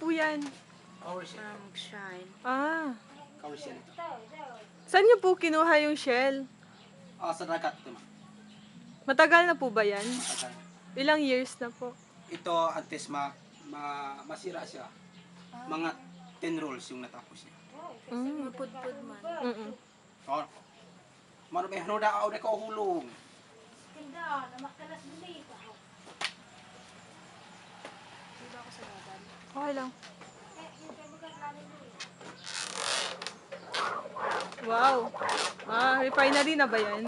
po yan? Cover shell. Mag-shine. Ah. Cover shell. Saan niyo po kinuha yung shell? Sa dagat ito, ma'am. Matagal na po ba yan? Matagal. Ilang years na po? Ito, antes masira siya. Mga 10 rolls yung natapos niya. Mapudpud man. Oh. Mano may hanoda ako na kauhulong. Okay lang. Wow. Refinery na ba yan?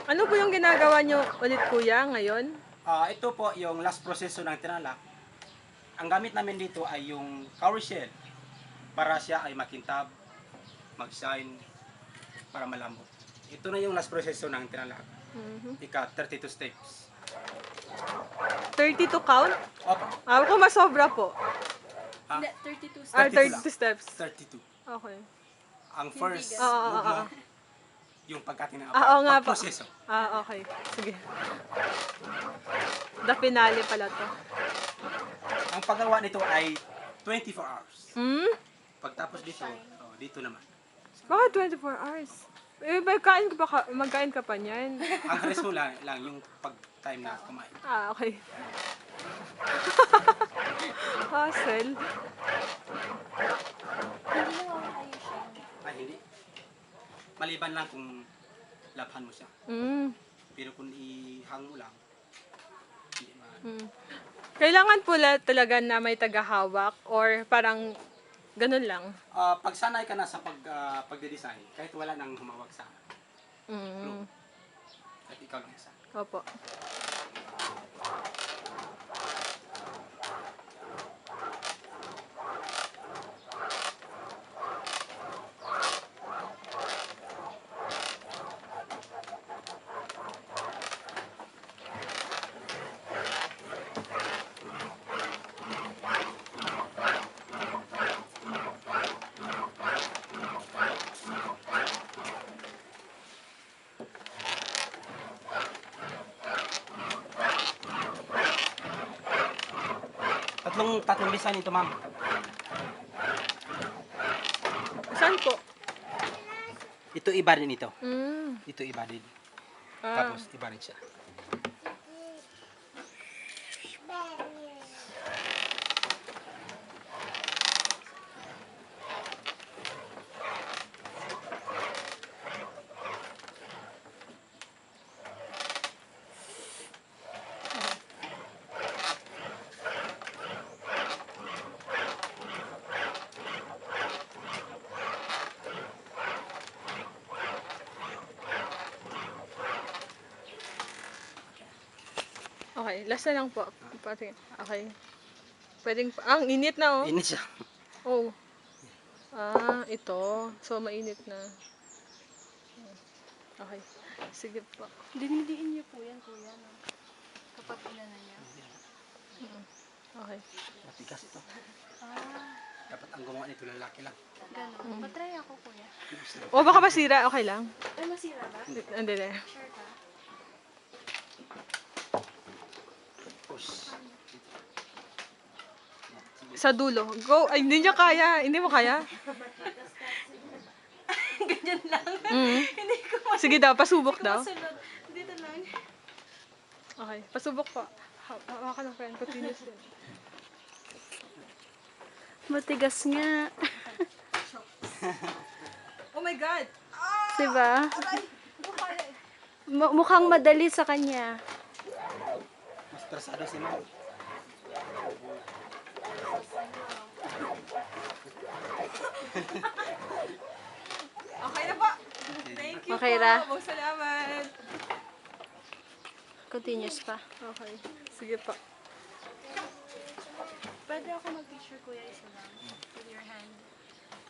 Ano po yung ginagawa nyo ulit kuya ngayon? Ito po yung last proseso ng tinalak. Ang gamit namin dito ay yung cover shell para siya ay makintab, mag-shine, para malambot. Ito na yung last proseso ng tinalak. Ika 32 steps. 32 count? Opo. Kung masobra po. Hindi, 32 steps. 32 steps. 32. Okay. Ang first Oo. movement, yung pagkatinapa, Oo nga po. pagproseso. Okay. Sige. The finale pala to. Ang paggawa nito ay 24 hours. Pagtapos dito, dito naman. Bakit 24 hours? Magkain ka pa niyan. Ang rest mo lang yung pag-time na kumain. Okay. Hassle. Ay, hindi. Maliban lang kung labhan mo siya. Pero kung ihang mo lang, hindi man. Kailangan po talaga na may tagahawak or parang ganun lang? Pag sanay ka na sa pagde-design, kahit wala nang humawak sa glue, kahit ikaw lang isa. Opo. Tatlong design ito, ma'am. Saan po? Ito iba din ito. Ito iba din. Tapos iba rin siya. Okay, last na lang po. Okay. Pwedeng, ang init na oh. Init siya. Oh. Ito. So, mainit na. Okay. Sige po. Dinidiin niyo po yan, kuya, no? Kapag inana niya. Okay. Matigas ito. Dapat ang gumawa nito lalaki lang. Ganun. Matry ako, kuya. Baka masira. Okay lang. Ay, masira ba? Hindi na. Sure ka? Push. Sa dulo. Go. Ay, hindi niya kaya. Hindi mo kaya. Ganyan lang. Hindi ko Sige daw, pasubok daw. masunod. Dito lang. Okay, pasubok po. Hawakan ng friend. Continuous din. Matigas nga. Oh my God! Diba? Mukhang madali sa kanya. Mas trasado si ma'am. Okay na po. Thank you Okay po. ra. Salamat. Continuous pa. Okay. Sige po. Pwede ako mag-picture, kuya, isa lang. With your hand.